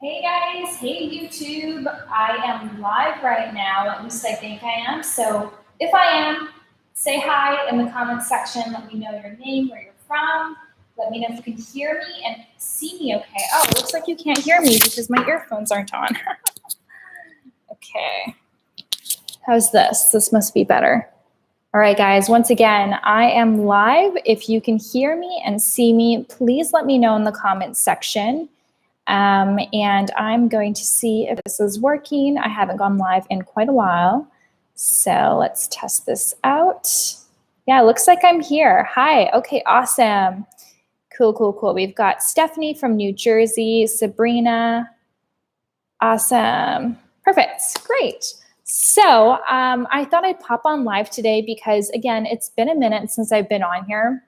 Hey guys, hey YouTube. I am live right now, at least I think I am. So if I am, say hi in the comments section. Let me know your name, where you're from. Let me know if you can hear me and see me okay. Oh, it looks like you can't hear me because my earphones aren't on. Okay. How's this? This must be better. All right, guys, once again, I am live. If you can hear me and see me, please let me know in the comments section. And I'm going to see if this is working. I haven't gone live in quite a while. So let's test this out. Yeah, it looks like I'm here. Hi. Okay, awesome. Cool. We've got Stephanie from New Jersey, Sabrina. Awesome. Perfect. Great. So I thought I'd pop on live today because, again, it's been a minute since I've been on here.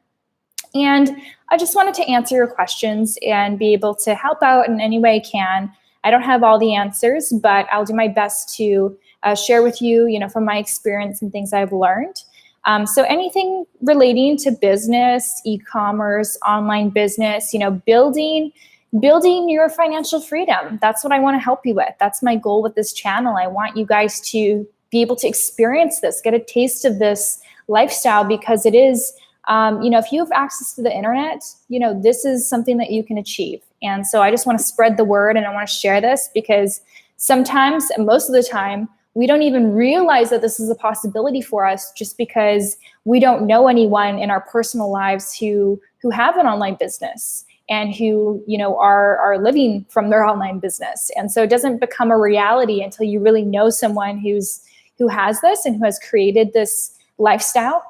And I just wanted to answer your questions and be able to help out in any way I can. I don't have all the answers, but I'll do my best to share with you, from my experience and things I've learned. So anything relating to business, e-commerce, online business, building your financial freedom. That's what I want to help you with. That's my goal with this channel. I want you guys to be able to experience this, get a taste of this lifestyle, because it is, if you have access to the internet, this is something that you can achieve. And so I just want to spread the word and I want to share this because sometimes, and most of the time, we don't even realize that this is a possibility for us just because we don't know anyone in our personal lives who have an online business and who, are living from their online business. And so it doesn't become a reality until you really know someone who has this and who has created this lifestyle.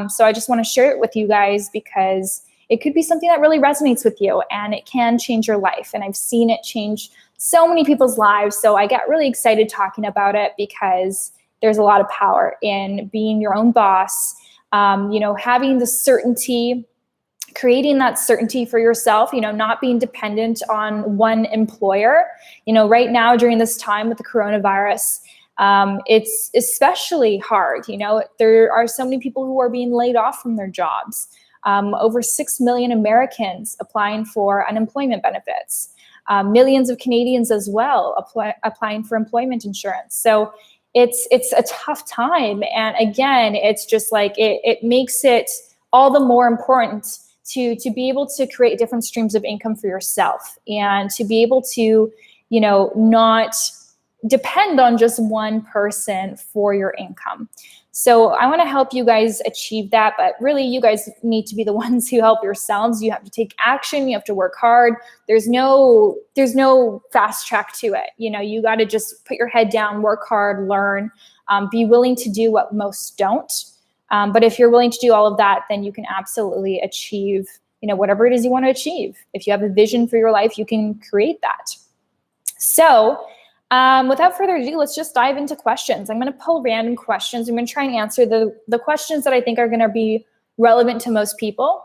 So I just want to share it with you guys because it could be something that really resonates with you and it can change your life. And I've seen it change so many people's lives. So I got really excited talking about it because there's a lot of power in being your own boss, having the certainty, creating that certainty for yourself, not being dependent on one employer. Right now during this time with the coronavirus, it's especially hard. There are so many people who are being laid off from their jobs. Over 6 million Americans applying for unemployment benefits. Millions of Canadians as well applying for employment insurance. So it's a tough time. And again, it's just like it makes it all the more important to be able to create different streams of income for yourself and to be able to, not depend on just one person for your income. So I want to help you guys achieve that, but really you guys need to be the ones who help yourselves. You have to take action. You have to work hard. There's no fast track to it. You got to just put your head down, work hard, learn, be willing to do what most don't. But if you're willing to do all of that, then you can absolutely achieve, whatever it is you want to achieve. If you have a vision for your life, you can create that. So without further ado, let's just dive into questions. I'm going to pull random questions. I'm going to try and answer the questions that I think are going to be relevant to most people.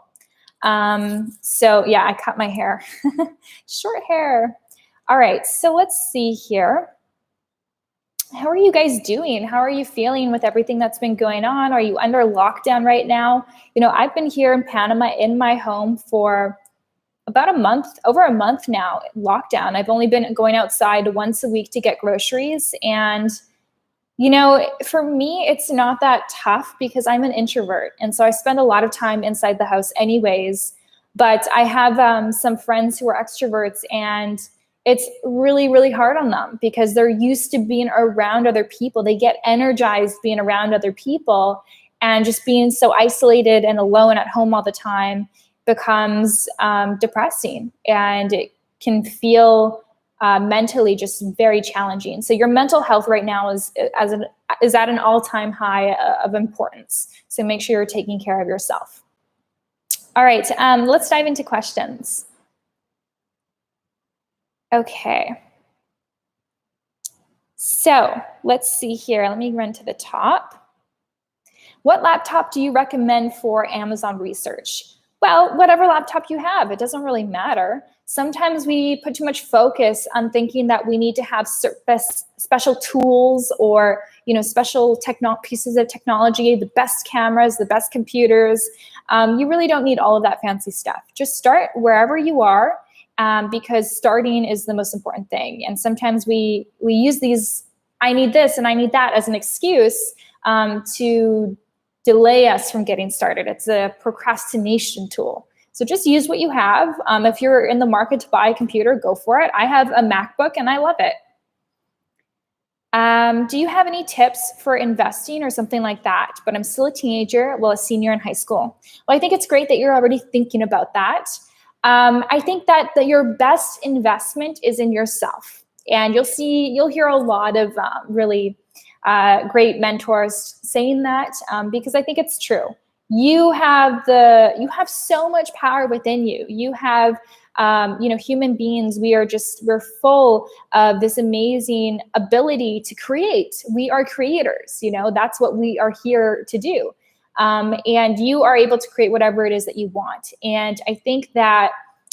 So yeah, I cut my hair. Short hair. All right, so let's see here. How are you guys doing? How are you feeling with everything that's been going on? Are you under lockdown right now? I've been here in Panama in my home for about over a month now, lockdown. I've only been going outside once a week to get groceries. And, for me, it's not that tough because I'm an introvert. And so I spend a lot of time inside the house anyways. But I have some friends who are extroverts and it's really, really hard on them because they're used to being around other people. They get energized being around other people, and just being so isolated and alone at home all the time becomes depressing, and it can feel mentally just very challenging. So your mental health right now is at an all-time high of importance. So make sure you're taking care of yourself. All right, let's dive into questions. Okay. So let's see here. Let me run to the top. What laptop do you recommend for Amazon research? Well, whatever laptop you have, it doesn't really matter. Sometimes we put too much focus on thinking that we need to have special tools or special pieces of technology, the best cameras, the best computers. You really don't need all of that fancy stuff. Just start wherever you are because starting is the most important thing. And sometimes we use these, I need this and I need that, as an excuse to delay us from getting started. It's a procrastination tool. So just use what you have. If you're in the market to buy a computer, go for it. I have a MacBook and I love it. Do you have any tips for investing or something like that? But I'm still a teenager, well, a senior in high school. Well, I think it's great that you're already thinking about that. I think that your best investment is in yourself. And you'll hear a lot of really great mentors saying that because I think it's true. You have so much power within you. You have, human beings, we're full of this amazing ability to create. We are creators, that's what we are here to do. And you are able to create whatever it is that you want. And I think that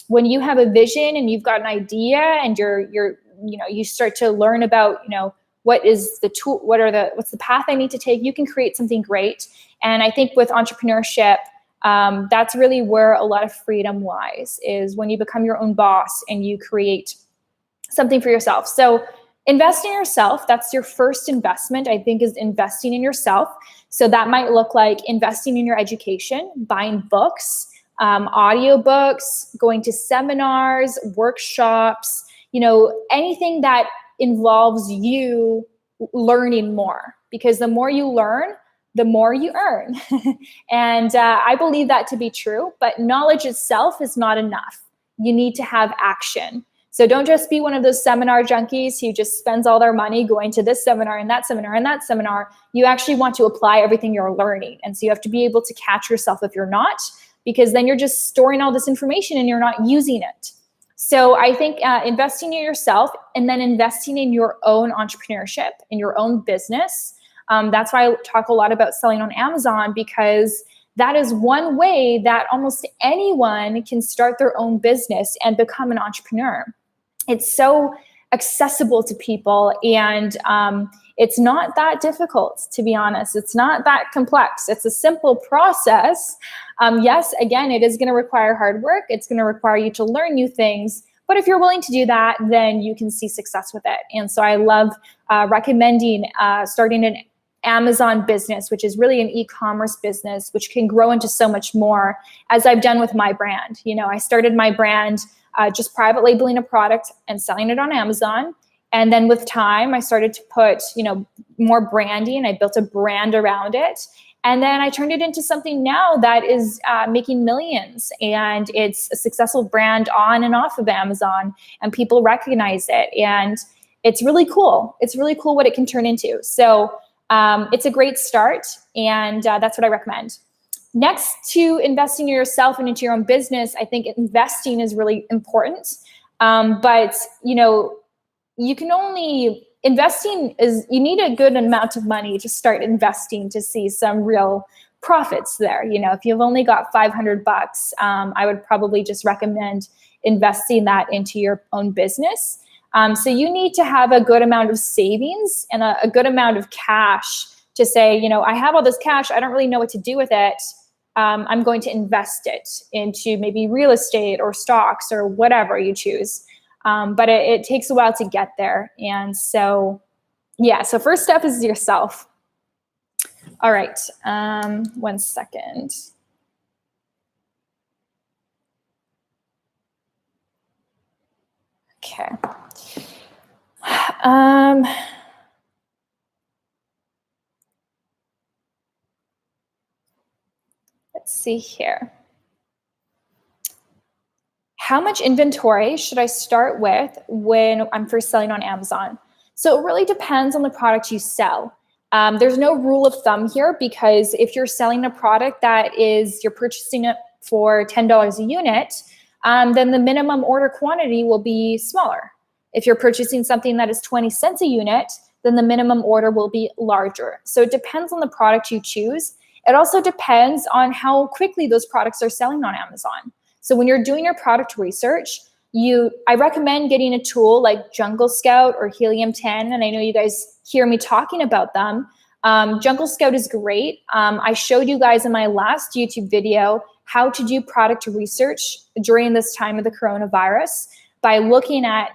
when you have a vision and you've got an idea and you start to learn about, what is the tool, what's the path I need to take, you can create something great. And I think with entrepreneurship, that's really where a lot of freedom lies, is when you become your own boss and you create something for yourself. So invest in yourself. That's your first investment, I think, is investing in yourself. So that might look like investing in your education, buying books, audiobooks, going to seminars, workshops, anything that involves you learning more, because the more you learn, the more you earn. And I believe that to be true, but knowledge itself is not enough. You need to have action. So don't just be one of those seminar junkies who just spends all their money going to this seminar and that seminar and that seminar. You actually want to apply everything you're learning. And so you have to be able to catch yourself if you're not, because then you're just storing all this information and you're not using it. So I think investing in yourself and then investing in your own entrepreneurship, in your own business. That's why I talk a lot about selling on Amazon, because that is one way that almost anyone can start their own business and become an entrepreneur. It's so accessible to people, and it's not that difficult, to be honest. It's not that complex. It's a simple process. Yes, again, it is going to require hard work. It's going to require you to learn new things. But if you're willing to do that, then you can see success with it. And so I love recommending starting an Amazon business, which is really an e-commerce business, which can grow into so much more, as I've done with my brand. I started my brand just private labeling a product and selling it on Amazon. And then with time, I started to put, more branding. I built a brand around it. And then I turned it into something now that is making millions. And it's a successful brand on and off of Amazon. And people recognize it. And it's really cool. It's really cool what it can turn into. So it's a great start. And that's what I recommend. Next to investing in yourself and into your own business, I think investing is really important. But, you can only, investing is, you need a good amount of money to start investing to see some real profits there. If you've only got $500, I would probably just recommend investing that into your own business. So you need to have a good amount of savings and a good amount of cash to say, I have all this cash, I don't really know what to do with it. I'm going to invest it into maybe real estate or stocks or whatever you choose. But it takes a while to get there. And so, so first step is yourself. All right. 1 second. Okay. Let's see here. How much inventory should I start with when I'm first selling on Amazon? So it really depends on the product you sell. There's no rule of thumb here, because if you're selling a product that you're purchasing it for $10 a unit, then the minimum order quantity will be smaller. If you're purchasing something that is 20 cents a unit, then the minimum order will be larger. So it depends on the product you choose. It also depends on how quickly those products are selling on Amazon. So when you're doing your product research, I recommend getting a tool like Jungle Scout or Helium 10, and I know you guys hear me talking about them. Jungle Scout is great. I showed you guys in my last YouTube video how to do product research during this time of the coronavirus by looking at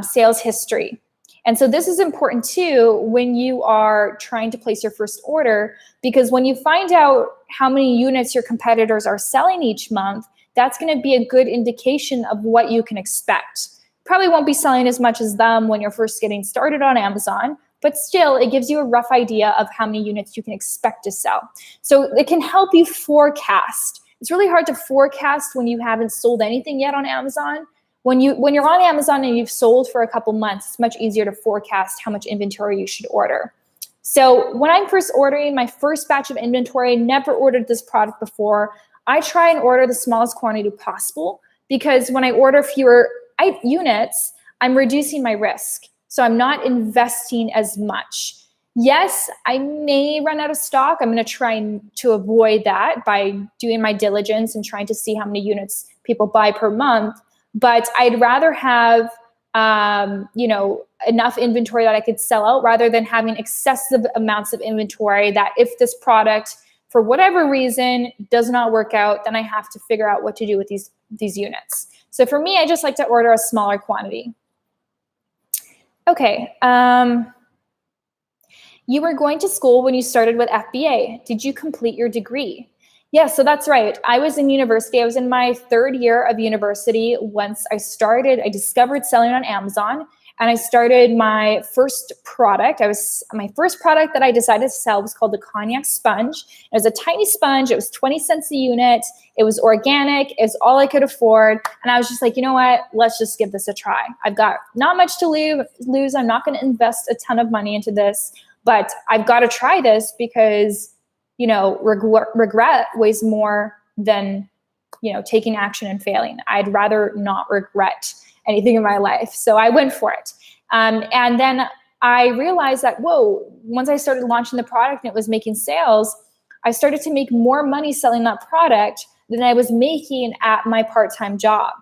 sales history. And so this is important too when you are trying to place your first order, because when you find out how many units your competitors are selling each month, that's going to be a good indication of what you can expect. Probably won't be selling as much as them when you're first getting started on Amazon, but still it gives you a rough idea of how many units you can expect to sell. So it can help you forecast. It's really hard to forecast when you haven't sold anything yet on Amazon. When you're on Amazon and you've sold for a couple months, it's much easier to forecast how much inventory you should order. So when I'm first ordering my first batch of inventory, never ordered this product before, I try and order the smallest quantity possible, because when I order fewer units, I'm reducing my risk. So I'm not investing as much. Yes, I may run out of stock. I'm going to try to avoid that by doing my diligence and trying to see how many units people buy per month. But I'd rather have, enough inventory that I could sell out rather than having excessive amounts of inventory that if this product, for whatever reason, does not work out, then I have to figure out what to do with these units. So for me, I just like to order a smaller quantity. Okay. You were going to school when you started with FBA. Did you complete your degree? Yeah, so that's right. I was in university. I was in my third year of university. Once I discovered selling on Amazon, and I started my first product. My first product that I decided to sell was called the Cognac Sponge. It was a tiny sponge. It was 20 cents a unit. It was organic. It was all I could afford. And I was just like, you know what? Let's just give this a try. I've got not much to lose. I'm not going to invest a ton of money into this, but I've got to try this because regret weighs more than, taking action and failing. I'd rather not regret anything in my life. So I went for it. And then I realized that, once I started launching the product and it was making sales, I started to make more money selling that product than I was making at my part-time job,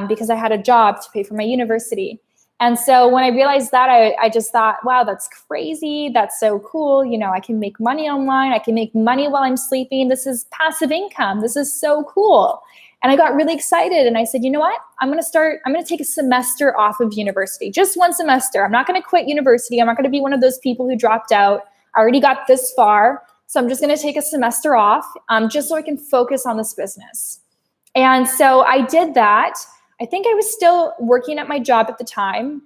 because I had a job to pay for my university. And so when I realized that, I just thought, wow, that's crazy. That's so cool. I can make money online. I can make money while I'm sleeping. This is passive income. This is so cool. And I got really excited. And I said, you know what? I'm going to take a semester off of university, just one semester. I'm not going to quit university. I'm not going to be one of those people who dropped out. I already got this far. So I'm just going to take a semester off, just so I can focus on this business. And so I did that. I think I was still working at my job at the time.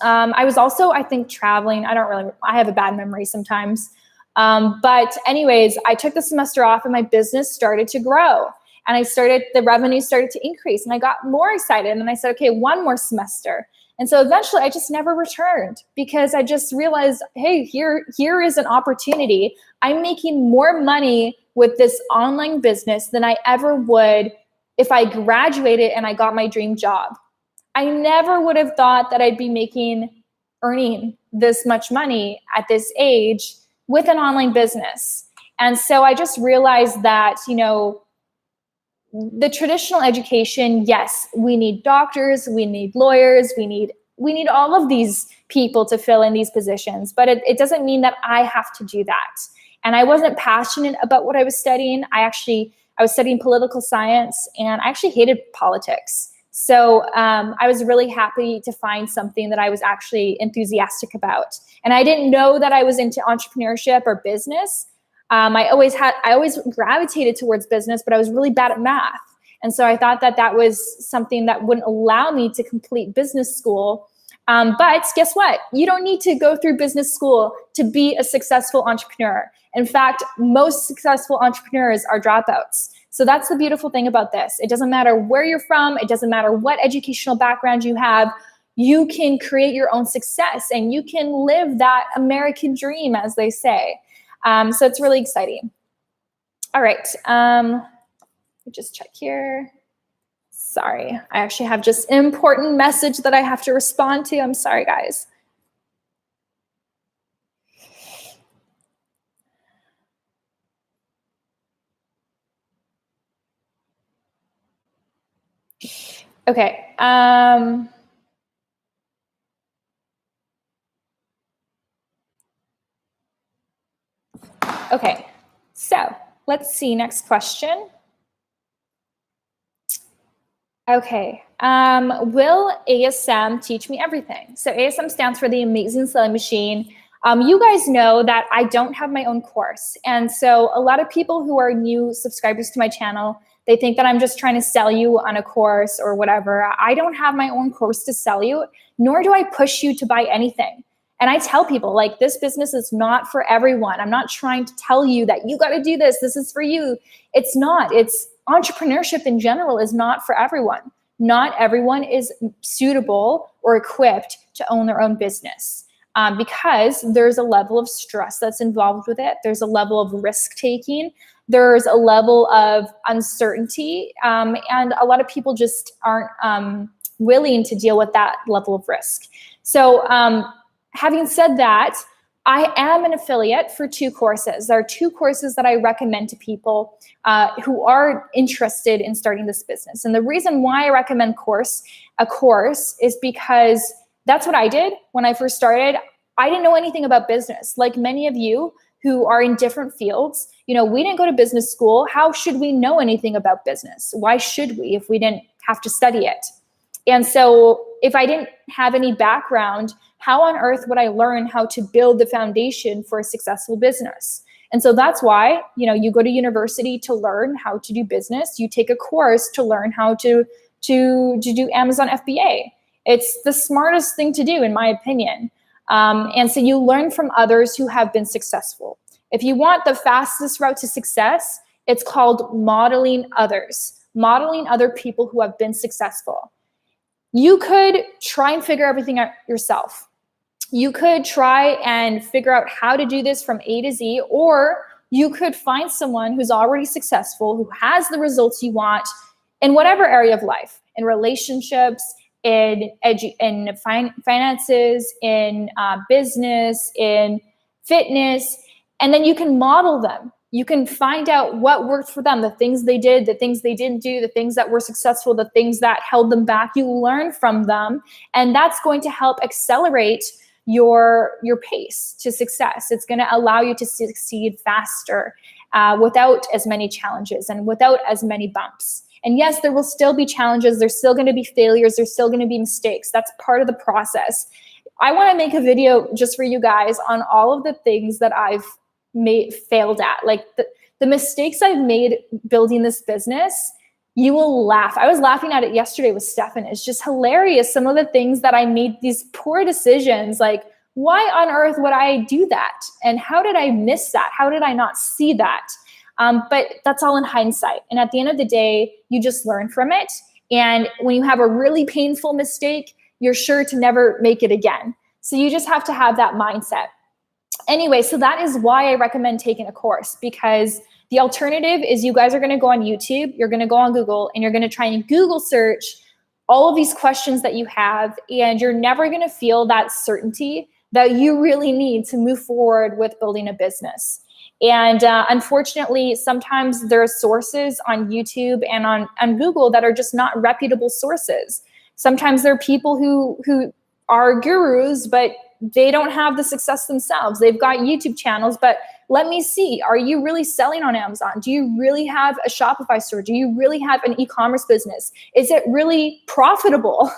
I was also, I think, traveling. I have a bad memory sometimes. But anyways, I took the semester off and my business started to grow. And the revenue started to increase and I got more excited. And then I said, okay, one more semester. And so eventually I just never returned because I just realized, hey, here is an opportunity. I'm making more money with this online business than I ever would if I graduated and I got my dream job. I never would have thought that I'd be earning this much money at this age with an online business. And so I just realized that, the traditional education, yes, we need doctors, we need lawyers, we need all of these people to fill in these positions, but it doesn't mean that I have to do that. And I wasn't passionate about what I was studying. I was studying political science and I actually hated politics. So I was really happy to find something that I was actually enthusiastic about. And I didn't know that I was into entrepreneurship or business. I always gravitated towards business, but I was really bad at math. And so I thought that was something that wouldn't allow me to complete business school. But guess what? You don't need to go through business school to be a successful entrepreneur. In fact, most successful entrepreneurs are dropouts. So that's the beautiful thing about this. It doesn't matter where you're from. It doesn't matter what educational background you have. You can create your own success and you can live that American dream, as they say. So it's really exciting. All right. Let me just check here. Sorry, I actually have just an important message that I have to respond to. I'm sorry, guys. Okay. Okay, so let's see, next question. Okay. Will ASM teach me everything? So ASM stands for the Amazing Sewing Machine. You guys know that I don't have my own course. And so a lot of people who are new subscribers to my channel, they think that I'm just trying to sell you on a course or whatever. I don't have my own course to sell you, nor do I push you to buy anything. And I tell people, like, this business is not for everyone. I'm not trying to tell you that you got to do this. This is for you. It's not. It's entrepreneurship in general is not for everyone. Not everyone is suitable or equipped to own their own business because there's a level of stress that's involved with it. There's a level of risk taking. There's a level of uncertainty. And a lot of people just aren't willing to deal with that level of risk. So having said that, I am an affiliate for 2 courses. There are 2 courses that I recommend to people who are interested in starting this business. And the reason why I recommend a course is because that's what I did when I first started. I didn't know anything about business. Like many of you who are in different fields, we didn't go to business school. How should we know anything about business? Why should we if we didn't have to study it? And so if I didn't have any background, how on earth would I learn how to build the foundation for a successful business? And so that's why, you go to university to learn how to do business. You take a course to learn how to do Amazon FBA. It's the smartest thing to do, in my opinion. And so you learn from others who have been successful. If you want the fastest route to success, it's called modeling others, modeling other people who have been successful. You could try and figure everything out yourself. You could try and figure out how to do this from A to Z, or you could find someone who's already successful, who has the results you want in whatever area of life, in relationships, in finances, in business, in fitness, and then you can model them. You can find out what worked for them, the things they did, the things they didn't do, the things that were successful, the things that held them back. You learn from them, and that's going to help accelerate your pace to success. It's going to allow you to succeed faster without as many challenges and without as many bumps. And yes, there will still be challenges. There's still going to be failures. There's still going to be mistakes. That's part of the process. I want to make a video just for you guys on all of the things that I've failed at, like the mistakes I've made building this business. You will laugh. I was laughing at it yesterday with Stefan. It's just hilarious. Some of the things that I made, these poor decisions, like why on earth would I do that? And how did I miss that? How did I not see that? But that's all in hindsight. And at the end of the day, you just learn from it. And when you have a really painful mistake, you're sure to never make it again. So you just have to have that mindset. Anyway, so that is why I recommend taking a course, because the alternative is you guys are going to go on YouTube, you're going to go on Google, and you're going to try and Google search all of these questions that you have, and you're never going to feel that certainty that you really need to move forward with building a business. And unfortunately, sometimes there are sources on YouTube and on Google that are just not reputable sources. Sometimes there are people who are gurus, but they don't have the success themselves. They've got YouTube channels, but let me see, are you really selling on Amazon? Do you really have a Shopify store? Do you really have an e-commerce business? Is it really profitable?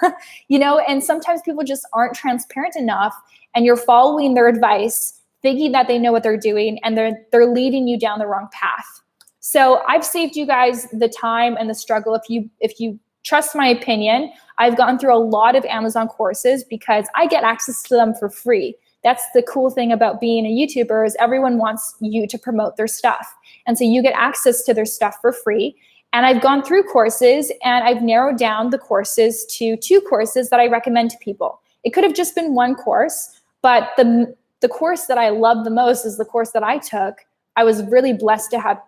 And sometimes people just aren't transparent enough, and you're following their advice, thinking that they know what they're doing, and they're leading you down the wrong path. So I've saved you guys the time and the struggle. If you trust my opinion, I've gone through a lot of Amazon courses because I get access to them for free. That's the cool thing about being a YouTuber, is everyone wants you to promote their stuff. And so you get access to their stuff for free. And I've gone through courses, and I've narrowed down the courses to 2 courses that I recommend to people. It could have just been 1 course, but the course that I love the most is the course that I took. I was really blessed to have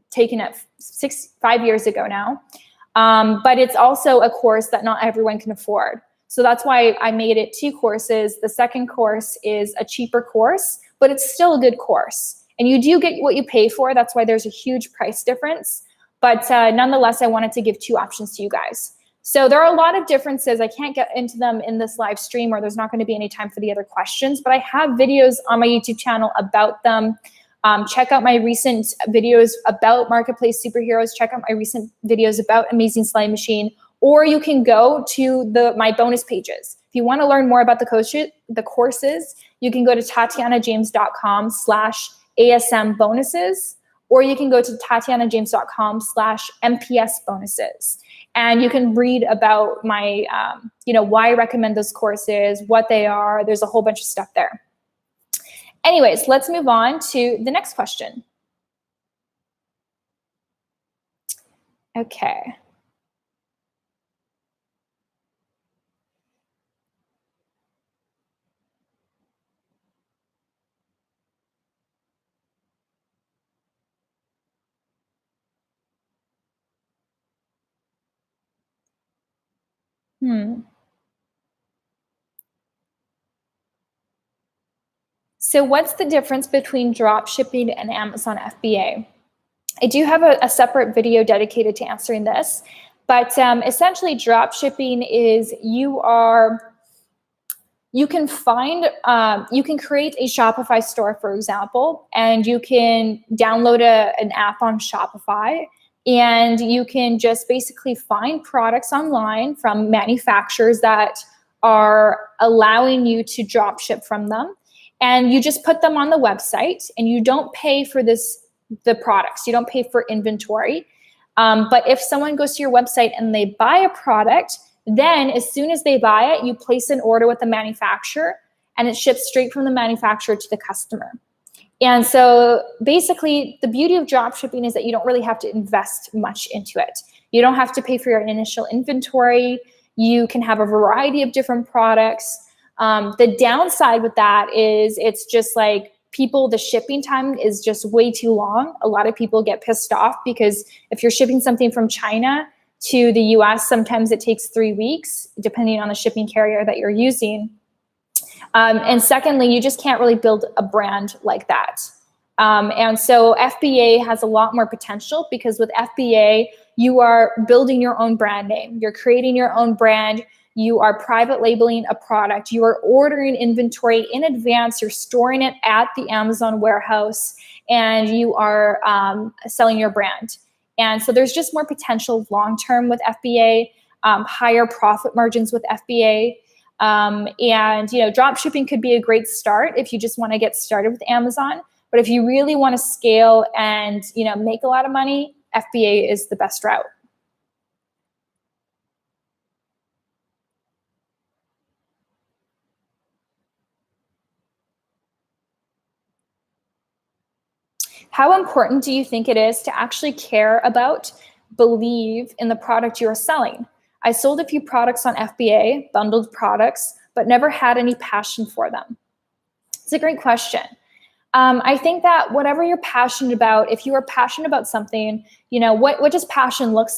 taken it 5 years ago now. But it's also a course that not everyone can afford. So that's why I made it 2 courses. The second course is a cheaper course, but it's still a good course. And you do get what you pay for. That's why there's a huge price difference. But nonetheless, I wanted to give 2 options to you guys. So there are a lot of differences. I can't get into them in this live stream, or there's not going to be any time for the other questions, but I have videos on my YouTube channel about them. Check out my recent videos about Marketplace Superheroes. Check out my recent videos about Amazing Sewing Machine. or you can go to my bonus pages. If you want to learn more about the courses, you can go to tatianajames.com/ASM bonuses, or you can go to tatianajames.com/MPS bonuses. And you can read about my, why I recommend those courses, what they are. There's a whole bunch of stuff there. Anyways, let's move on to the next question. Okay. So what's the difference between dropshipping and Amazon FBA? I do have a separate video dedicated to answering this, but essentially dropshipping is you can create a Shopify store, for example, and you can download an app on Shopify, and you can just basically find products online from manufacturers that are allowing you to drop ship from them. And you just put them on the website, and you don't pay for the products. You don't pay for inventory. But if someone goes to your website and they buy a product, then as soon as they buy it, you place an order with the manufacturer, and it ships straight from the manufacturer to the customer. And so basically the beauty of dropshipping is that you don't really have to invest much into it. You don't have to pay for your initial inventory. You can have a variety of different products. The downside with that is it's just like the shipping time is just way too long. A lot of people get pissed off because if you're shipping something from China to the US, sometimes it takes 3 weeks, depending on the shipping carrier that you're using. And secondly, you just can't really build a brand like that. And so FBA has a lot more potential because with FBA, you are building your own brand name. You're creating your own brand. You are private labeling a product. You are ordering inventory in advance. You're storing it at the Amazon warehouse, and you are selling your brand. And so there's just more potential long-term with FBA, higher profit margins with FBA. And drop shipping could be a great start if you just want to get started with Amazon. But if you really want to scale and make a lot of money, FBA is the best route. How important do you think it is to actually care about, believe in the product you're selling? I sold a few products on FBA, bundled products, but never had any passion for them. It's a great question. I think that whatever you're passionate about, if you are passionate about something, what does passion look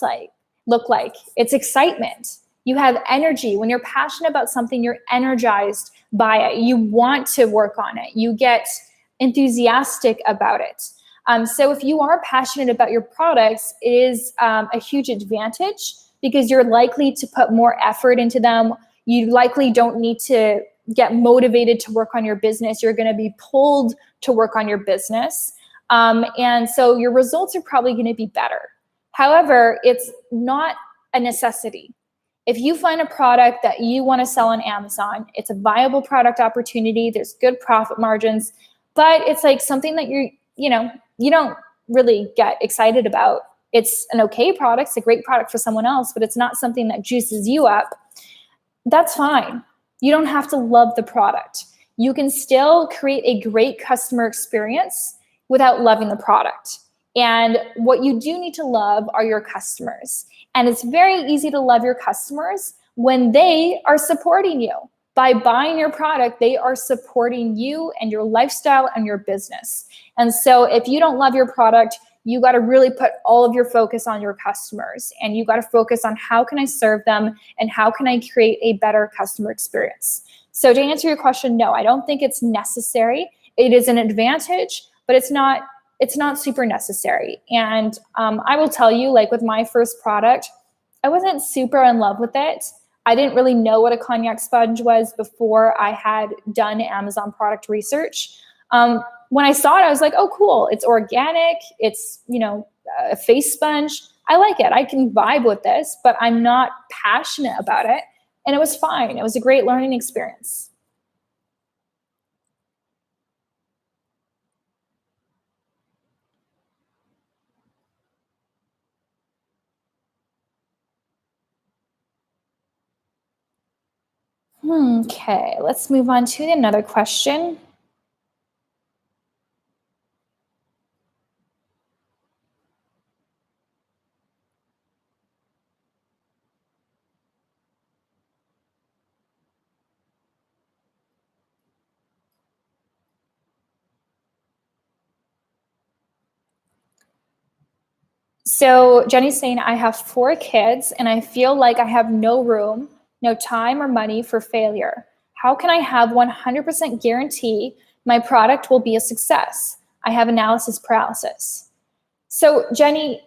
like? It's excitement. You have energy. When you're passionate about something, you're energized by it. You want to work on it. You get enthusiastic about it. So if you are passionate about your products, it is a huge advantage because you're likely to put more effort into them. You likely don't need to get motivated to work on your business. You're going to be pulled to work on your business. And so your results are probably going to be better. However, it's not a necessity. If you find a product that you want to sell on Amazon, it's a viable product opportunity. There's good profit margins, but it's like something that you don't really get excited about. It's an okay product. It's a great product for someone else, but it's not something that juices you up. That's fine. You don't have to love the product. You can still create a great customer experience without loving the product. And what you do need to love are your customers. And it's very easy to love your customers when they are supporting you. By buying your product, they are supporting you and your lifestyle and your business. And so if you don't love your product, you got to really put all of your focus on your customers, and you got to focus on how can I serve them and how can I create a better customer experience. So to answer your question, no, I don't think it's necessary. It is an advantage, but it's not super necessary. And I will tell you, like with my first product, I wasn't super in love with it. I didn't really know what a cognac sponge was before I had done Amazon product research. When I saw it, I was like, oh, cool. It's organic. It's, a face sponge. I like it. I can vibe with this, but I'm not passionate about it. And it was fine. It was a great learning experience. Okay, let's move on to another question. So Jenny's saying, I have 4 kids and I feel like I have no room, no time or money for failure. How can I have 100% guarantee my product will be a success? I have analysis paralysis. So Jenny,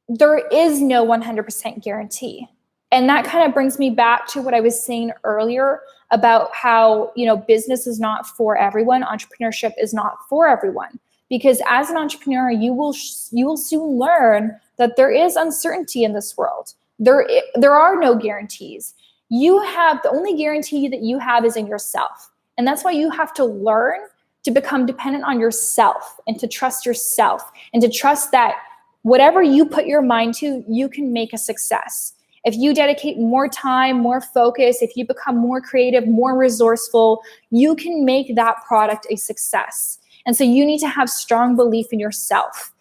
there is no 100% guarantee. And that kind of brings me back to what I was saying earlier about how, business is not for everyone. Entrepreneurship is not for everyone. Because as an entrepreneur, you will soon learn that there is uncertainty in this world. There are no guarantees. The only guarantee that you have is in yourself. And that's why you have to learn to become dependent on yourself and to trust yourself and to trust that whatever you put your mind to, you can make a success. If you dedicate more time, more focus, if you become more creative, more resourceful, you can make that product a success. And so you need to have strong belief in yourself.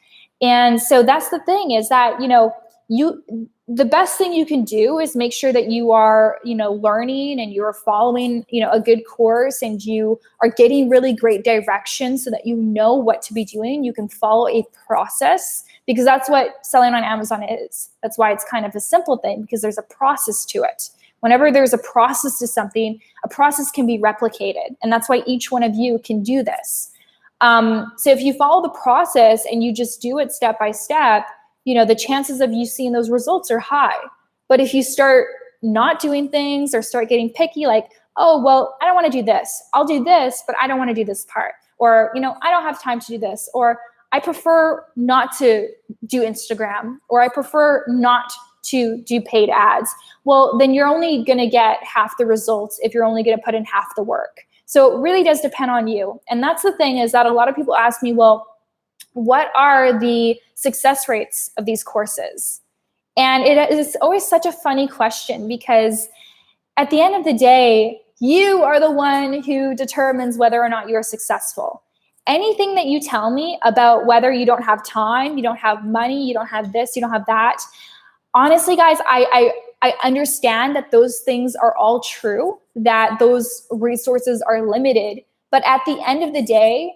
And so that's the thing, is that, the best thing you can do is make sure that you are, learning and you're following, a good course, and you are getting really great direction so that you know what to be doing. You can follow a process, because that's what selling on Amazon is. That's why it's kind of a simple thing, because there's a process to it. Whenever there's a process to something, a process can be replicated. And that's why each one of you can do this. So if you follow the process and you just do it step by step, the chances of you seeing those results are high. But if you start not doing things or start getting picky, like, oh, well, I don't want to do this. I'll do this, but I don't want to do this part. Or, I don't have time to do this. Or I prefer not to do Instagram, or I prefer not to do paid ads. Well, then you're only going to get half the results if you're only going to put in half the work. So it really does depend on you. And that's the thing, is that a lot of people ask me, well, what are the success rates of these courses? And it is always such a funny question, because at the end of the day, you are the one who determines whether or not you're successful. Anything that you tell me about whether you don't have time, you don't have money, you don't have this, you don't have that, honestly, guys, I understand that those things are all true, that those resources are limited. But at the end of the day,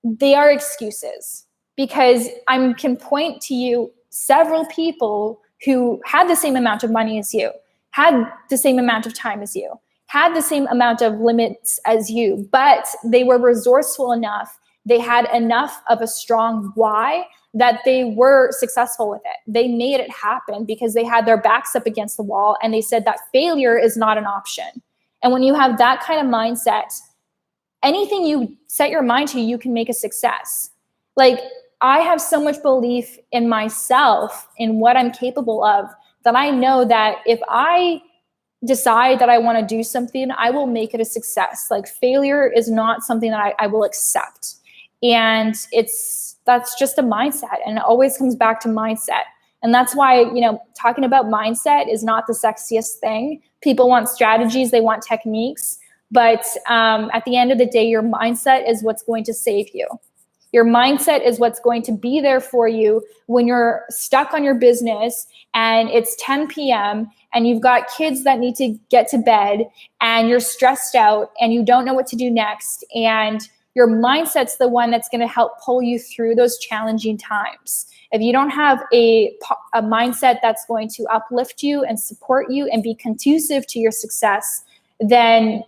they are excuses, because I can point to you several people who had the same amount of money as you, had the same amount of time as you, had the same amount of limits as you, but they were resourceful enough. They had enough of a strong why that they were successful with it. They made it happen because they had their backs up against the wall, and they said that failure is not an option. And when you have that kind of mindset, anything you set your mind to, you can make a success. Like, I have so much belief in myself, in what I'm capable of, that I know that if I decide that I want to do something, I will make it a success. Like, failure is not something that I will accept. And that's just a mindset. And it always comes back to mindset. And that's why, talking about mindset is not the sexiest thing. People want strategies, they want techniques. But at the end of the day, your mindset is what's going to save you. Your mindset is what's going to be there for you when you're stuck on your business and it's 10 p.m. and you've got kids that need to get to bed and you're stressed out and you don't know what to do next. And your mindset's the one that's going to help pull you through those challenging times. If you don't have a mindset that's going to uplift you and support you and be conducive to your success, then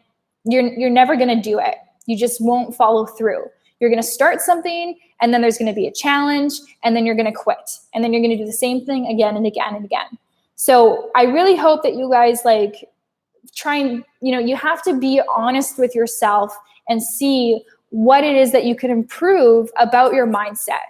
you're never going to do it. You just won't follow through. You're going to start something, and then there's going to be a challenge, and then you're going to quit. And then you're going to do the same thing again and again and again. So I really hope that you guys try and, you have to be honest with yourself and see what it is that you can improve about your mindset.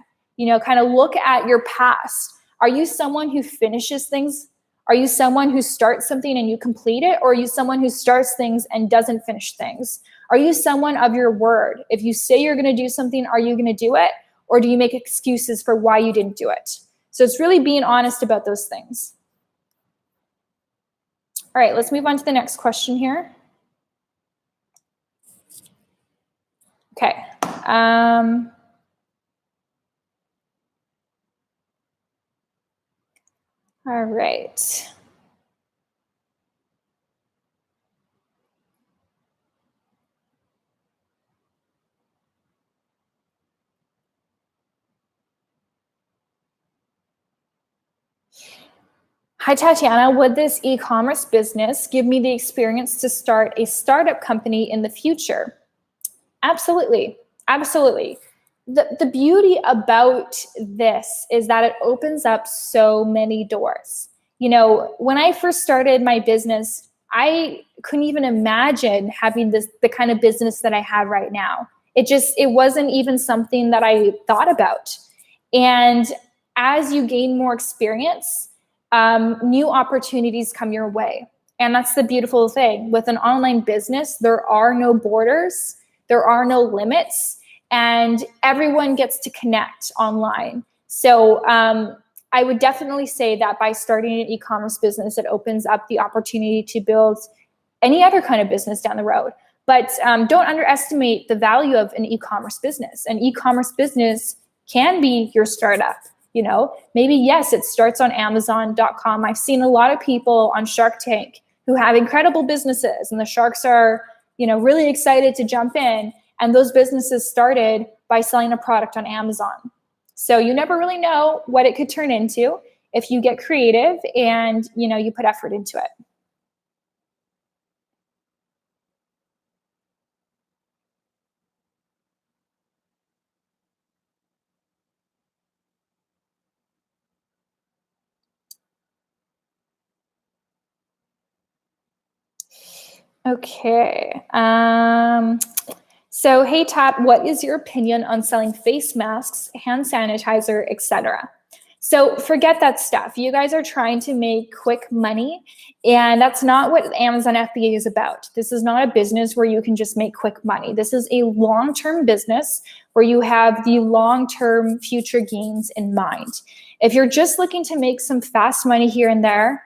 Kind of look at your past. Are you someone who finishes things? Are you someone who starts something and you complete it? Or are you someone who starts things and doesn't finish things? Are you someone of your word? If you say you're going to do something, are you going to do it? Or do you make excuses for why you didn't do it? So it's really being honest about those things. All right, let's move on to the next question here. Okay. All right. Hi, Tatiana. Would this e-commerce business give me the experience to start a startup company in the future? Absolutely. Absolutely. The beauty about this is that it opens up so many doors. You know, when I first started my business, I couldn't even imagine having the kind of business that I have right now. It wasn't even something that I thought about. And as you gain more experience, new opportunities come your way. And that's the beautiful thing. With an online business, there are no borders, there are no limits, and everyone gets to connect online. So I would definitely say that by starting an e-commerce business, it opens up the opportunity to build any other kind of business down the road. But don't underestimate the value of an e-commerce business. An e-commerce business can be your startup. You know, maybe, yes, it starts on Amazon.com. I've seen a lot of people on Shark Tank who have incredible businesses, and the sharks are, you know, really excited to jump in. And those businesses started by selling a product on Amazon. So you never really know what it could turn into if you get creative and, you know, you put effort into it. Okay. So, hey, Tat, what is your opinion on selling face masks, hand sanitizer, etc.? So forget that stuff. You guys are trying to make quick money, and that's not what Amazon FBA is about. This is not a business where you can just make quick money. This is a long-term business where you have the long-term future gains in mind. If you're just looking to make some fast money here and there,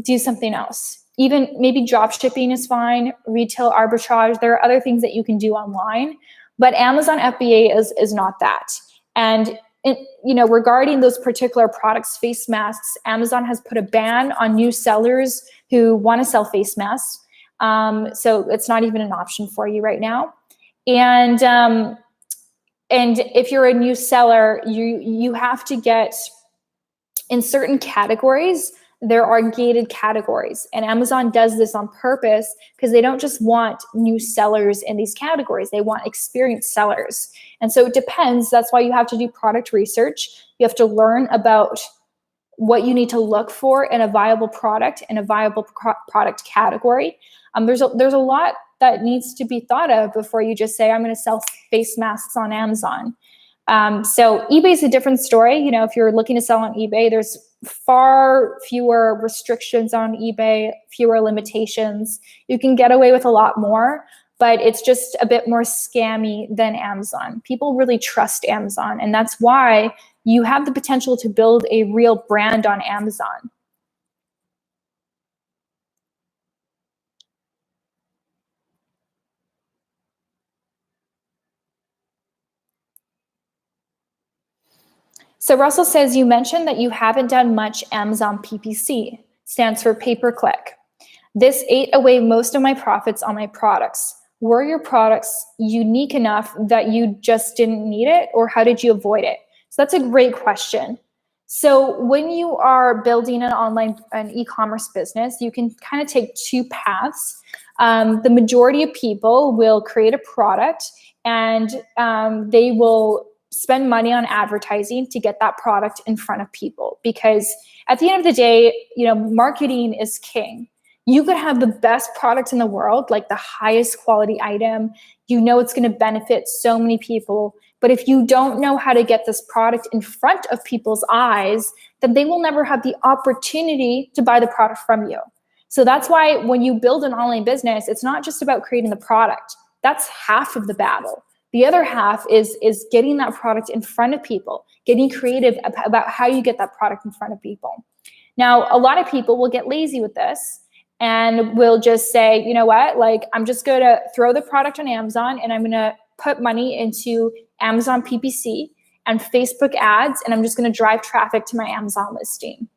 do something else. Even maybe drop shipping is fine, retail arbitrage. There are other things that you can do online, but Amazon FBA is not that. And you know, regarding those particular products, face masks, Amazon has put a ban on new sellers who want to sell face masks. So it's not even an option for you right now. And if you're a new seller, you have to get in certain categories. There are gated categories, and Amazon does this on purpose because they don't just want new sellers in these categories. They want experienced sellers. And so it depends. That's why you have to do product research. You have to learn about what you need to look for in a viable product and a viable product category. There's a lot that needs to be thought of before you just say, I'm going to sell face masks on Amazon. So eBay is a different story. You know, if you're looking to sell on eBay, there's far fewer restrictions on eBay, fewer limitations. You can get away with a lot more, but it's just a bit more scammy than Amazon. People really trust Amazon, and that's why you have the potential to build a real brand on Amazon. So Russell says, you mentioned that you haven't done much Amazon PPC, stands for pay-per-click. This ate away most of my profits on my products. Were your products unique enough that you just didn't need it, or how did you avoid it? So that's a great question. So when you are building an e-commerce business, you can kind of take two paths. The majority of people will create a product, and they will spend money on advertising to get that product in front of people, because at the end of the day, you know, marketing is king. You could have the best product in the world, like the highest quality item. You know it's going to benefit so many people, But if you don't know how to get this product in front of people's eyes, then they will never have the opportunity to buy the product from you. So that's why when you build an online business, it's not just about creating the product. That's half of the battle. The other half is getting that product in front of people, getting creative about how you get that product in front of people. Now, a lot of people will get lazy with this and will just say, you know what, like I'm just going to throw the product on Amazon and I'm going to put money into Amazon PPC and Facebook ads, and I'm just going to drive traffic to my Amazon listing.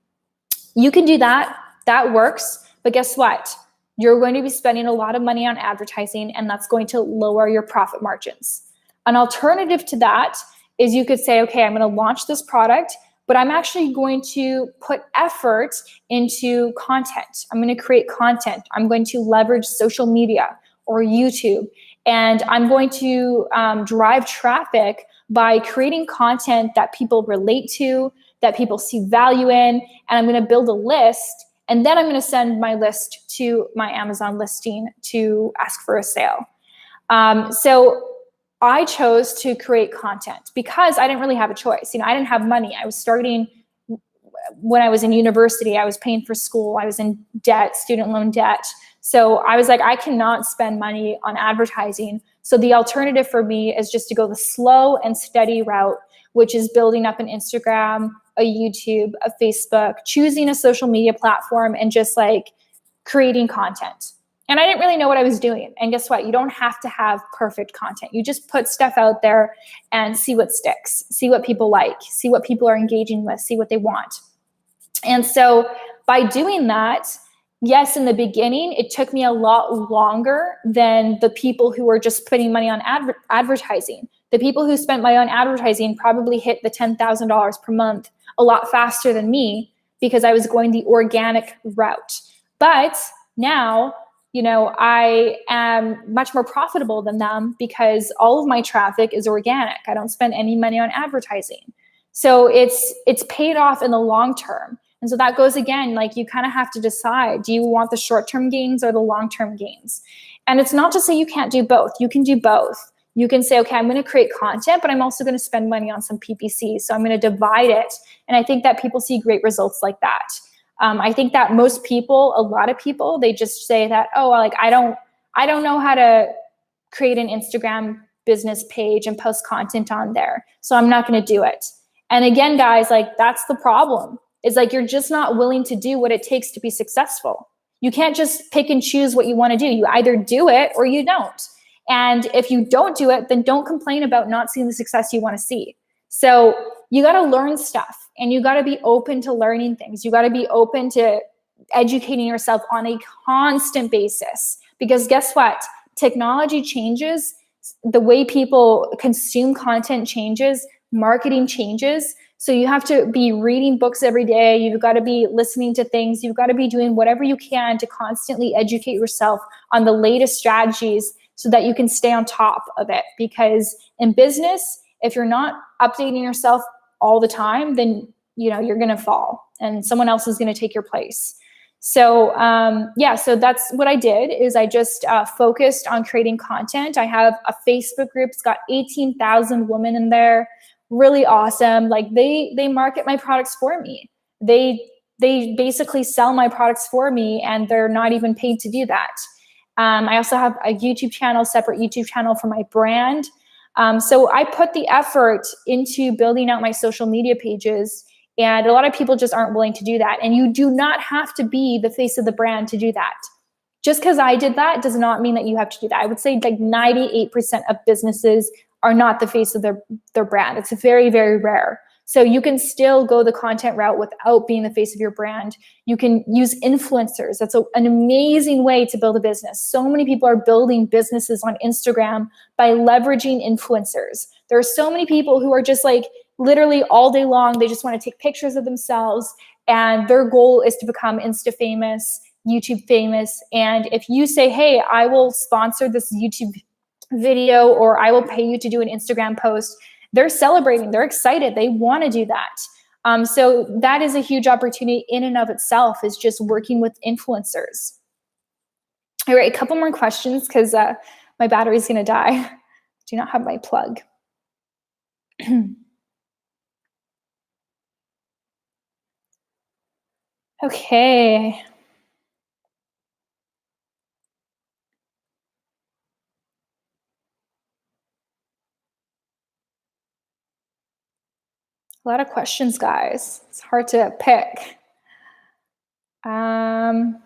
You can do that. That works. But guess what? You're going to be spending a lot of money on advertising, and that's going to lower your profit margins. An alternative to that is you could say, okay, I'm going to launch this product, but I'm actually going to put effort into content. I'm going to create content. I'm going to leverage social media or YouTube, and I'm going to drive traffic by creating content that people relate to, that people see value in, and I'm going to build a list, and then I'm going to send my list to my Amazon listing to ask for a sale. So I chose to create content because I didn't really have a choice. I didn't have money. I was starting when I was in university. I was paying for school. I was in debt, student loan debt. So I was like, I cannot spend money on advertising. So the alternative for me is just to go the slow and steady route, which is building up an Instagram, a YouTube, a Facebook, choosing a social media platform, and just like creating content. And I didn't really know what I was doing. And guess what? You don't have to have perfect content. You just put stuff out there and see what sticks, see what people like, see what people are engaging with, see what they want. And so by doing that, yes, in the beginning, it took me a lot longer than the people who were just putting money on advertising. The people who spent money on advertising probably hit the $10,000 per month a lot faster than me because I was going the organic route. But now, I am much more profitable than them because all of my traffic is organic. I don't spend any money on advertising. So it's paid off in the long term. And so that goes again, like you kind of have to decide, do you want the short-term gains or the long-term gains? And it's not to say you can't do both. You can do both. You can say, okay, I'm going to create content, but I'm also going to spend money on some PPC. So I'm going to divide it. And I think that people see great results like that. I think that most people, a lot of people, they just say that, oh, like I don't know how to create an Instagram business page and post content on there, so I'm not going to do it. And again, guys, like that's the problem. It's like you're just not willing to do what it takes to be successful. You can't just pick and choose what you want to do. You either do it or you don't. And if you don't do it, then don't complain about not seeing the success you want to see. So you got to learn stuff, and you got to be open to learning things. You got to be open to educating yourself on a constant basis, because guess what? Technology changes, the way people consume content changes, marketing changes. So you have to be reading books every day. You've got to be listening to things. You've got to be doing whatever you can to constantly educate yourself on the latest strategies so that you can stay on top of it. Because in business, if you're not updating yourself all the time, then you're going to fall and someone else is going to take your place. So so that's what I did, is I just focused on creating content. I have a Facebook group. It's got 18,000 women in there. Really awesome. Like they market my products for me. They basically sell my products for me, and they're not even paid to do that. I also have a YouTube channel, separate YouTube channel for my brand. So I put the effort into building out my social media pages, and a lot of people just aren't willing to do that. And you do not have to be the face of the brand to do that. Just because I did that does not mean that you have to do that. I would say like 98% of businesses are not the face of their brand. It's very, very rare. So you can still go the content route without being the face of your brand. You can use influencers. That's an amazing way to build a business. So many people are building businesses on Instagram by leveraging influencers. There are so many people who are just like literally all day long, they just want to take pictures of themselves, and their goal is to become Insta famous, YouTube famous. And if you say, hey, I will sponsor this YouTube video, or I will pay you to do an Instagram post, they're celebrating, they're excited, they want to do that. So that is a huge opportunity in and of itself, is just working with influencers. All right, a couple more questions because my battery's going to die. Do not have my plug. Okay. A lot of questions, guys. It's hard to pick. Um,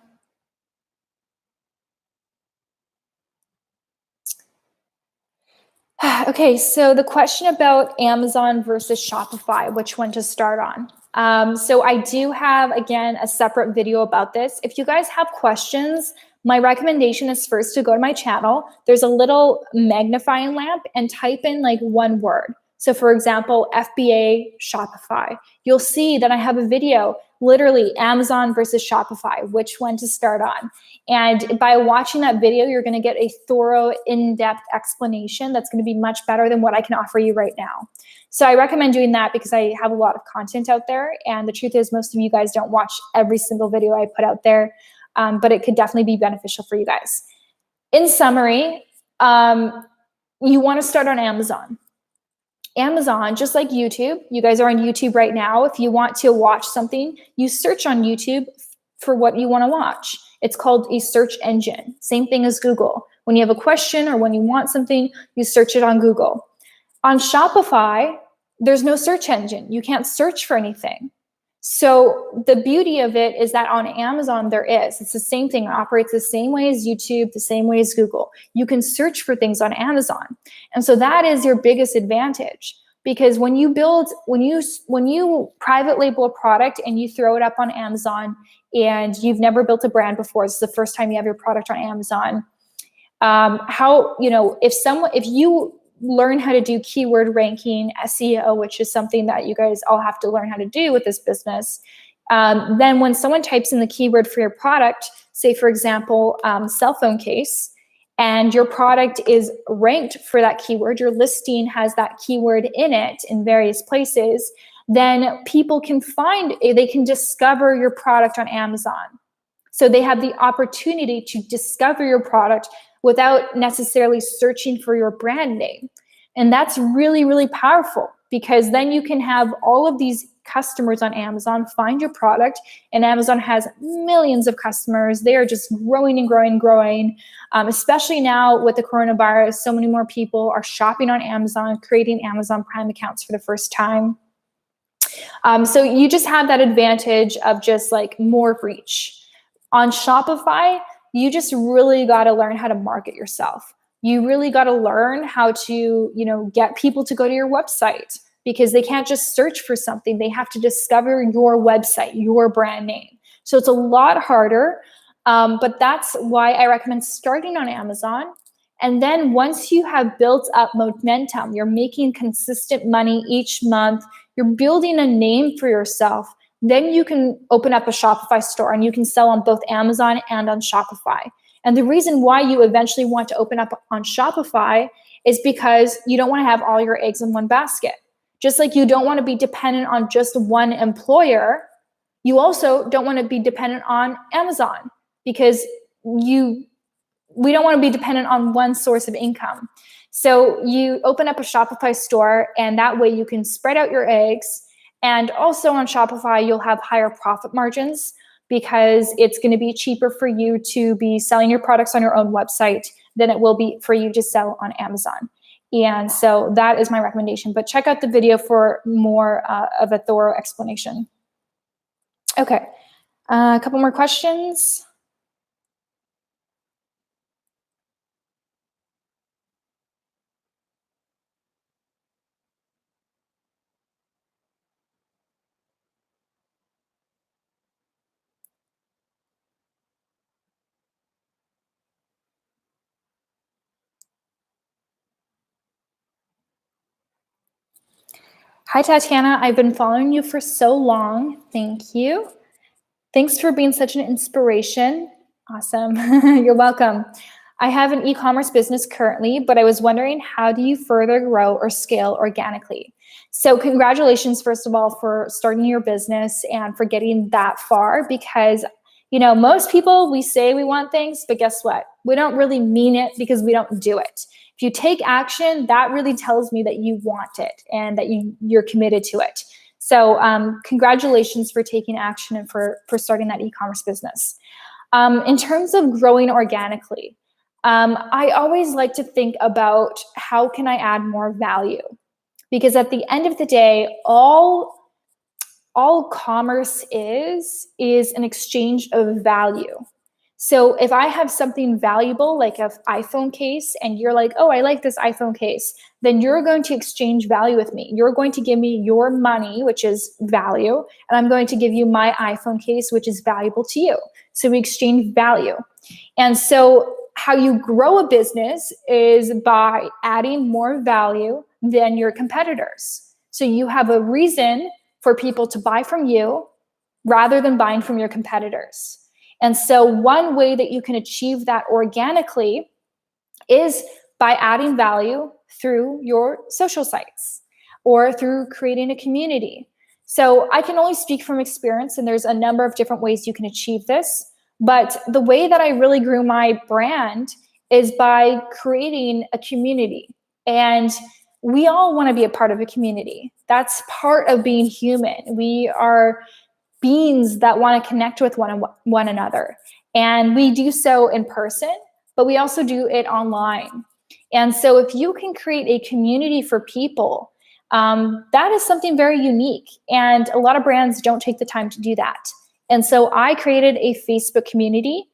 okay, so the question about Amazon versus Shopify, which one to start on. So I do have, again, a separate video about this. If you guys have questions, my recommendation is first to go to my channel. There's a little magnifying lamp and type in like one word. So for example, FBA Shopify. You'll see that I have a video, literally Amazon versus Shopify, which one to start on. And by watching that video, you're going to get a thorough, in-depth explanation that's going to be much better than what I can offer you right now. So I recommend doing that because I have a lot of content out there. And the truth is most of you guys don't watch every single video I put out there, but it could definitely be beneficial for you guys. In summary, you want to start on Amazon. Amazon, just like YouTube, you guys are on YouTube right now. If you want to watch something, you search on YouTube for what you want to watch. It's called a search engine. Same thing as Google. When you have a question or when you want something, you search it on Google. On Shopify, there's no search engine. You can't search for anything. So the beauty of it is that on Amazon, there is. It's the same thing. It operates the same way as YouTube, the same way as Google. You can search for things on Amazon. And so that is your biggest advantage. Because when you private label a product and you throw it up on Amazon and you've never built a brand before, this is the first time you have your product on Amazon, if you learn how to do keyword ranking, SEO, which is something that you guys all have to learn how to do with this business, then when someone types in the keyword for your product, say for example, cell phone case, and your product is ranked for that keyword, your listing has that keyword in it in various places, then people can they can discover your product on Amazon. So they have the opportunity to discover your product without necessarily searching for your brand name. And that's really, really powerful because then you can have all of these customers on Amazon find your product, and Amazon has millions of customers. They are just growing and growing and growing. Especially now with the coronavirus, so many more people are shopping on Amazon, creating Amazon Prime accounts for the first time. So you just have that advantage of just like more reach. On Shopify, you just really got to learn how to market yourself. You really got to learn how to, get people to go to your website because they can't just search for something. They have to discover your website, your brand name. So it's a lot harder, but that's why I recommend starting on Amazon. And then once you have built up momentum, you're making consistent money each month, you're building a name for yourself, then you can open up a Shopify store and you can sell on both Amazon and on Shopify. And the reason why you eventually want to open up on Shopify is because you don't want to have all your eggs in one basket. Just like you don't want to be dependent on just one employer, you also don't want to be dependent on Amazon because we don't want to be dependent on one source of income. So you open up a Shopify store and that way you can spread out your eggs. And also on Shopify, you'll have higher profit margins because it's going to be cheaper for you to be selling your products on your own website than it will be for you to sell on Amazon. And so that is my recommendation. But check out the video for more of a thorough explanation. Okay, a couple more questions. Hi, Tatiana. I've been following you for so long. Thank you. Thanks for being such an inspiration. Awesome. You're welcome. I have an e-commerce business currently, but I was wondering, how do you further grow or scale organically? So congratulations, first of all, for starting your business and for getting that far because, most people, we say we want things, but guess what? We don't really mean it because we don't do it. If you take action, that really tells me that you want it and that you're committed to it. So congratulations for taking action and for starting that e-commerce business. In terms of growing organically, I always like to think about how can I add more value? Because at the end of the day, all commerce is an exchange of value. So if I have something valuable, like an iPhone case, and you're like, oh, I like this iPhone case, then you're going to exchange value with me. You're going to give me your money, which is value, and I'm going to give you my iPhone case, which is valuable to you. So we exchange value. And so how you grow a business is by adding more value than your competitors. So you have a reason for people to buy from you rather than buying from your competitors. And so one way that you can achieve that organically is by adding value through your social sites or through creating a community. So I can only speak from experience, and there's a number of different ways you can achieve this. But the way that I really grew my brand is by creating a community. And we all want to be a part of a community. That's part of being human. We are beings that want to connect with one another. And we do so in person, but we also do it online. And so if you can create a community for people, that is something very unique. And a lot of brands don't take the time to do that. And so I created a Facebook community.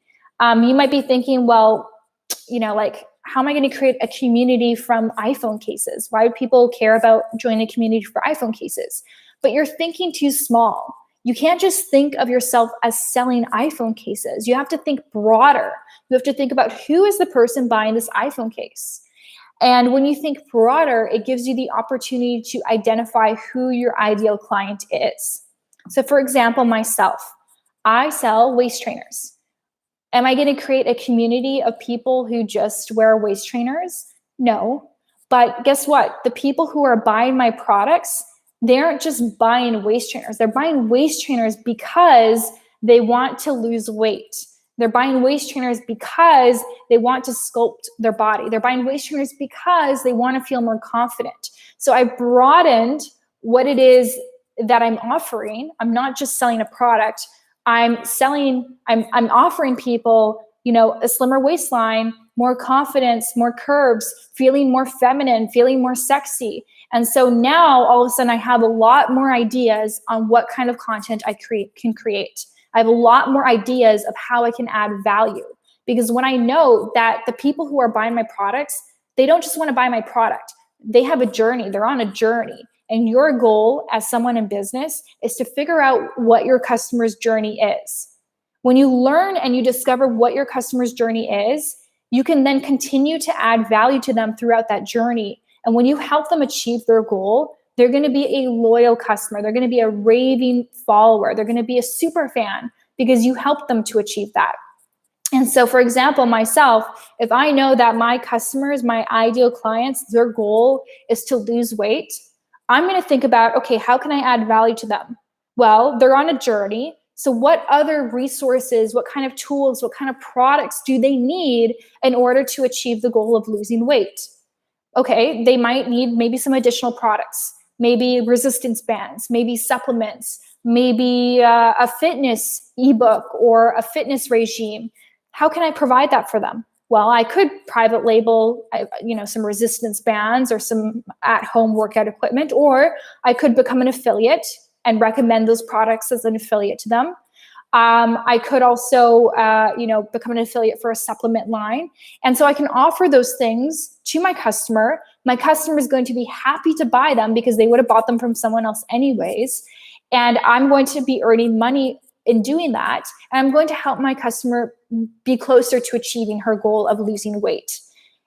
You might be thinking, well, like, how am I going to create a community from iPhone cases? Why would people care about joining a community for iPhone cases? But you're thinking too small. You can't just think of yourself as selling iPhone cases. You have to think broader. You have to think about who is the person buying this iPhone case. And when you think broader, it gives you the opportunity to identify who your ideal client is. So for example, myself, I sell waist trainers. Am I going to create a community of people who just wear waist trainers? No. But guess what? The people who are buying my products, they aren't just buying waist trainers. They're buying waist trainers because they want to lose weight. They're buying waist trainers because they want to sculpt their body. They're buying waist trainers because they want to feel more confident. So I broadened what it is that I'm offering. I'm not just selling a product. I'm offering people, a slimmer waistline, more confidence, more curves, feeling more feminine, feeling more sexy. And so now all of a sudden I have a lot more ideas on what kind of content I can create. I have a lot more ideas of how I can add value, because when I know that the people who are buying my products, they don't just want to buy my product. They have a journey. They're on a journey. And your goal as someone in business is to figure out what your customer's journey is. When you learn and you discover what your customer's journey is, you can then continue to add value to them throughout that journey. And when you help them achieve their goal, they're going to be a loyal customer. They're going to be a raving follower. They're going to be a super fan because you helped them to achieve that. And so, for example, myself, if I know that my customers, my ideal clients, their goal is to lose weight, I'm going to think about, okay, how can I add value to them? Well, they're on a journey. So what other resources, what kind of tools, what kind of products do they need in order to achieve the goal of losing weight? Okay, they might need maybe some additional products, maybe resistance bands, maybe supplements, maybe a fitness ebook or a fitness regime. How can I provide that for them? Well, I could private label, some resistance bands or some at-home workout equipment, or I could become an affiliate and recommend those products as an affiliate to them. I could also, become an affiliate for a supplement line. And so I can offer those things to my customer. My customer is going to be happy to buy them because they would have bought them from someone else anyways. And I'm going to be earning money in doing that. And I'm going to help my customer be closer to achieving her goal of losing weight.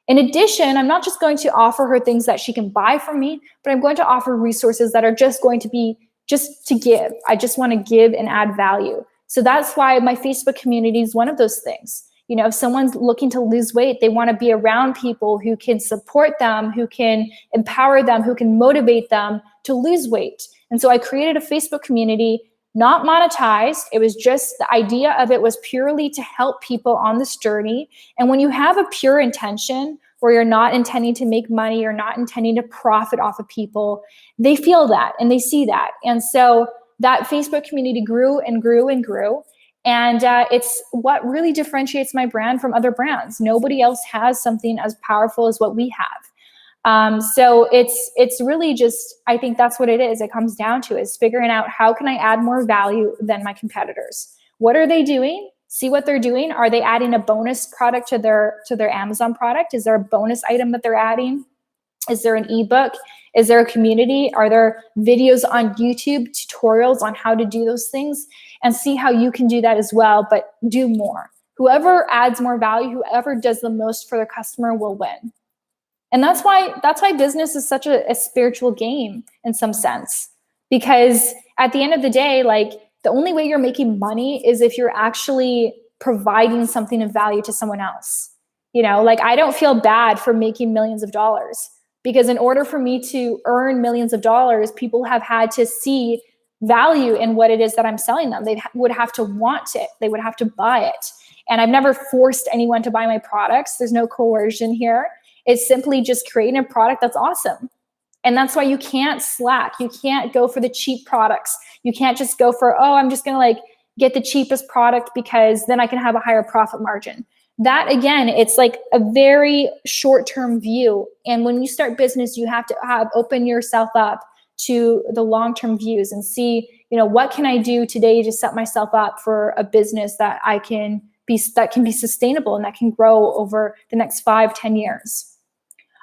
In addition, I'm not just going to offer her things that she can buy from me, but I'm going to offer resources that are just going to be just to give. I just want to give and add value. So that's why my Facebook community is one of those things. If someone's looking to lose weight, they want to be around people who can support them, who can empower them, who can motivate them to lose weight. And so I created a Facebook community, not monetized. It was just, the idea of it was purely to help people on this journey. And when you have a pure intention where you're not intending to make money, you're not intending to profit off of people, they feel that and they see that. And so that Facebook community grew and grew and grew. And it's what really differentiates my brand from other brands. Nobody else has something as powerful as what we have. So it's really just, I think that's what it is. It comes down to is figuring out how can I add more value than my competitors? What are they doing? See what they're doing. Are they adding a bonus product to their Amazon product? Is there a bonus item that they're adding? Is there an ebook? Is there a community? Are there videos on YouTube, tutorials on how to do those things? And see how you can do that as well, but do more. Whoever adds more value, whoever does the most for their customer will win. And that's why business is such a spiritual game in some sense. Because at the end of the day, like, the only way you're making money is if you're actually providing something of value to someone else. You know, like, I don't feel bad for making millions of dollars, because in order for me to earn millions of dollars, people have had to see value in what it is that I'm selling them. They would have to want it. They would have to buy it. And I've never forced anyone to buy my products. There's no coercion here. It's simply just creating a product that's awesome. And that's why you can't slack. You can't go for the cheap products. You can't just go for, oh, I'm just going to like get the cheapest product because then I can have a higher profit margin. That, again, it's like a very short-term view. And when you start business, you have to open yourself up to the long-term views and see, you know, what can I do today to set myself up for a business that can be sustainable and that can grow over the next 5-10 years.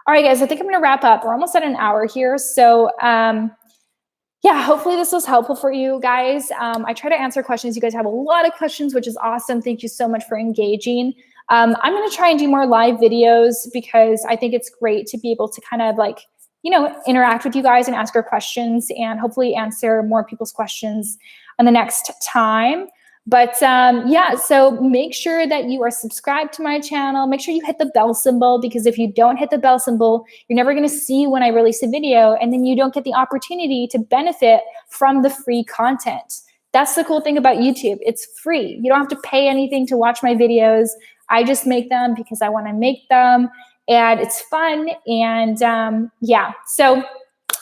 All right, guys, I think I'm going to wrap up. We're almost at an hour here. So yeah, hopefully this was helpful for you guys. I try to answer questions. You guys have a lot of questions, which is awesome. Thank you so much for engaging. I'm going to try and do more live videos because I think it's great to be able to kind of like, you know, interact with you guys and ask your questions and hopefully answer more people's questions on the next time. But yeah, so make sure that you are subscribed to my channel. Make sure you hit the bell symbol, because if you don't hit the bell symbol, you're never going to see when I release a video, and then you don't get the opportunity to benefit from the free content. That's the cool thing about YouTube. It's free. You don't have to pay anything to watch my videos. I just make them because I want to make them, and it's fun. And yeah, so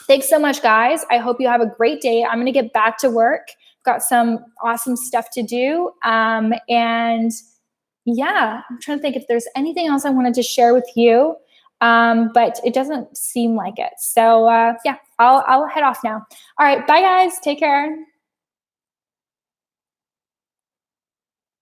thanks so much, guys. I hope you have a great day. I'm going to get back to work. Got some awesome stuff to do. And yeah, I'm trying to think if there's anything else I wanted to share with you, but it doesn't seem like it. So yeah, I'll head off now. All right, bye guys, take care.